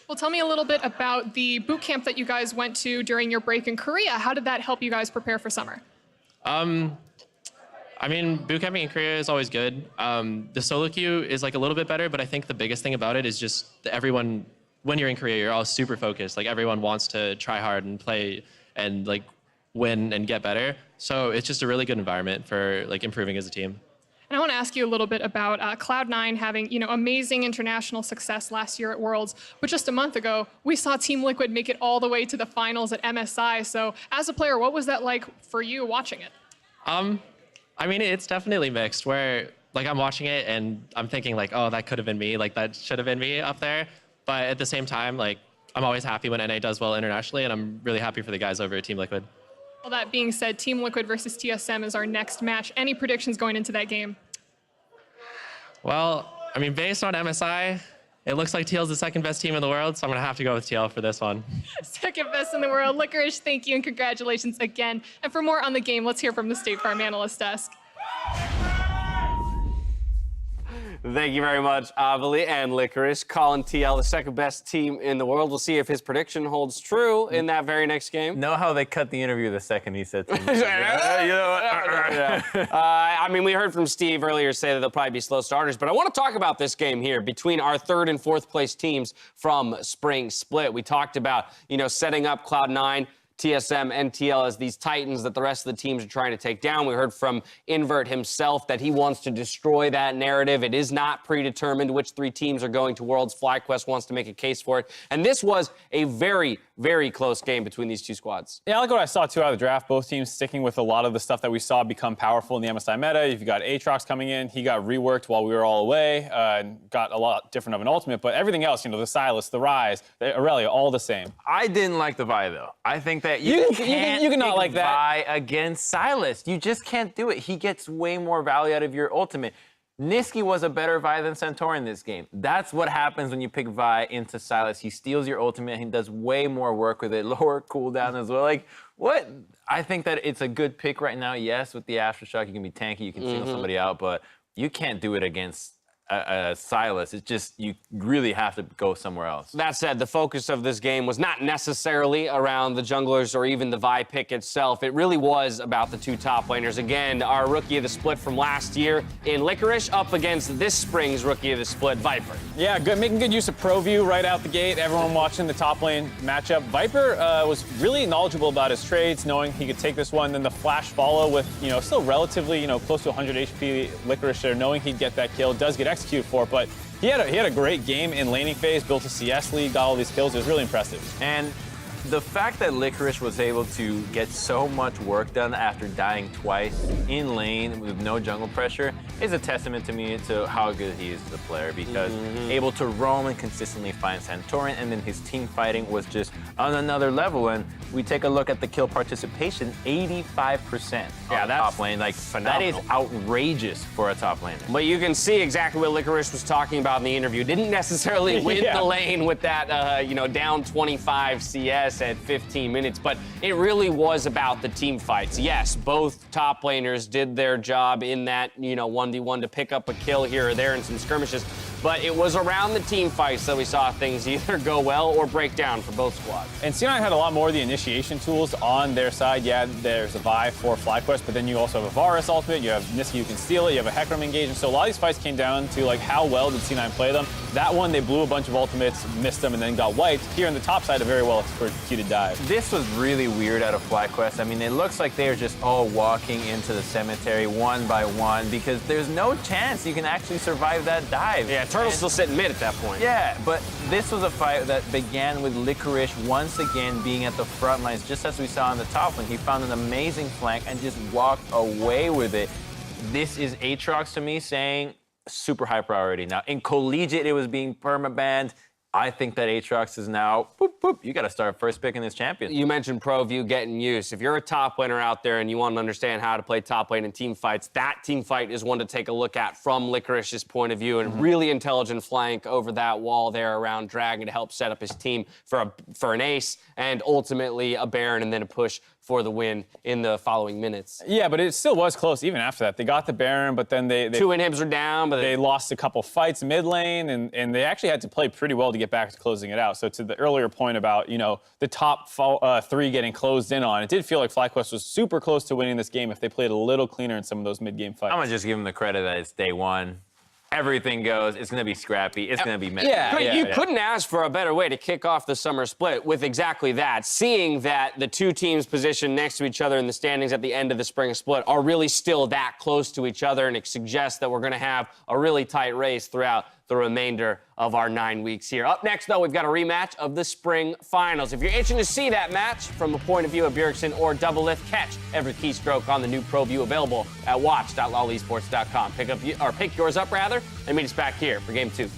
Well, tell me a little bit about the boot camp that you guys went to during your break in Korea. How did that help you guys prepare for summer? I mean, boot camping in Korea is always good. The solo queue is like a little bit better, but I think the biggest thing about it is just that everyone, when you're in Korea, you're all super focused. Like everyone wants to try hard and play and like win and get better. So it's just a really good environment for like improving as a team. And I want to ask you a little bit about Cloud9 having, amazing international success last year at Worlds. But just a month ago, we saw Team Liquid make it all the way to the finals at MSI. So as a player, what was that like for you watching it? I mean, it's definitely mixed where like I'm watching it and I'm thinking like, oh, that could have been me. Like that should have been me up there. But at the same time, like I'm always happy when NA does well internationally, and I'm really happy for the guys over at Team Liquid. Well, that being said, Team Liquid versus TSM is our next match. Any predictions going into that game? Well, I mean, based on MSI, it looks like TL's the 2nd best team in the world, so I'm gonna have to go with TL for this one. 2nd best in the world. Licorice, thank you and congratulations again. And for more on the game, let's hear from the State Farm Analyst Desk. Thank you very much, Avali and Licorice. Calling TL the 2nd best team in the world. We'll see if his prediction holds true in that very next game. Know how they cut the interview the second he said something. I mean, we heard from Steve earlier say that they'll probably be slow starters, but I want to talk about this game here between our 3rd and 4th place teams from Spring Split. We talked about, setting up Cloud9, TSM, and TL as these titans that the rest of the teams are trying to take down. We heard from Invert himself that he wants to destroy that narrative. It is not predetermined which 3 teams are going to Worlds. FlyQuest wants to make a case for it. And this was a very, very close game between these 2 squads. Yeah, I like what I saw, too, out of the draft. Both teams sticking with a lot of the stuff that we saw become powerful in the MSI meta. You've got Aatrox coming in. He got reworked while we were all away and got a lot different of an ultimate. But everything else, the Sylas, the Ryze, the Aurelia, all the same. I didn't like the Vi, though. I think that you cannot like that. Vi against Sylas. You just can't do it. He gets way more value out of your ultimate. Niski was a better Vi than Centaur in this game. That's what happens when you pick Vi into Sylas. He steals your ultimate. He does way more work with it, lower cooldown as well. Like, what? I think that it's a good pick right now. Yes, with the Aftershock, you can be tanky, you can single somebody out, but you can't do it against Sylas. It's just, you really have to go somewhere else. That said, the focus of this game was not necessarily around the junglers or even the Vi pick itself. It really was about the 2 top laners. Again, our rookie of the split from last year in Licorice up against this spring's rookie of the split, Viper. Yeah, good, making good use of Pro View right out the gate. Everyone watching the top lane matchup. Viper was really knowledgeable about his trades, knowing he could take this one. Then the flash follow with, still relatively, close to 100 HP Licorice there, knowing he'd get that kill. Does get executed for, but he had a great game in laning phase, built a CS lead, got all these kills. It was really impressive. And the fact that Licorice was able to get so much work done after dying twice in lane with no jungle pressure is a testament to me to how good he is as a player, because able to roam and consistently find Santorin, and then his team fighting was just on another level. And we take a look at the kill participation, 85% on the top lane. Like, phenomenal. That is outrageous for a top laner. But you can see exactly what Licorice was talking about in the interview. Didn't necessarily win the lane with that, down 25 CS at 15 minutes, but it really was about the team fights. Yes, both top laners did their job in that, 1v1 to pick up a kill here or there in some skirmishes, but it was around the team fights that we saw things either go well or break down for both squads. And C9 had a lot more of the initiation tools on their side. Yeah, there's a Vi for FlyQuest, but then you also have a Varus ultimate, you have Niski who can steal it, you have a Hecarim engage, and so a lot of these fights came down to like how well did C9 play them. That one, they blew a bunch of ultimates, missed them, and then got wiped. Here on the top side, a very well executed dive. This was really weird out of FlyQuest. I mean, it looks like they're just all walking into the cemetery one by one because there's no chance you can actually survive that dive. Yeah, Turtle's still sitting mid at that point. Yeah, but this was a fight that began with Licorice once again being at the front lines, just as we saw on the top lane. He found an amazing flank and just walked away with it. This is Aatrox to me saying super high priority. Now, in Collegiate, it was being permabanned. I think that Aatrox is now, boop, boop, you got to start first picking this champion. You mentioned ProView getting used. If you're a top laner out there and you want to understand how to play top lane in team fights, that team fight is one to take a look at from Licorice's point of view, and really intelligent flank over that wall there around Dragon to help set up his team for an ace and ultimately a Baron and then a push for the win in the following minutes. Yeah, but it still was close even after that. They got the Baron, but then they 2 inhibs are down, but they lost a couple fights mid lane, and they actually had to play pretty well to get back to closing it out. So to the earlier point about, you know, the top 3 getting closed in on, it did feel like FlyQuest was super close to winning this game if they played a little cleaner in some of those mid-game fights. I'm going to just give them the credit that it's day one. Everything goes. It's going to be scrappy. It's going to be messy. You couldn't ask for a better way to kick off the summer split with exactly that. Seeing that the two teams positioned next to each other in the standings at the end of the spring split are really still that close to each other, and it suggests that we're going to have a really tight race throughout the remainder of our 9 weeks here. Up next, though, we've got a rematch of the spring finals. If you're itching to see that match from the point of view of Bjergsen or Double Lift, catch every keystroke on the new ProView available at watch.lolesports.com. Pick yours up, and meet us back here for Game 2.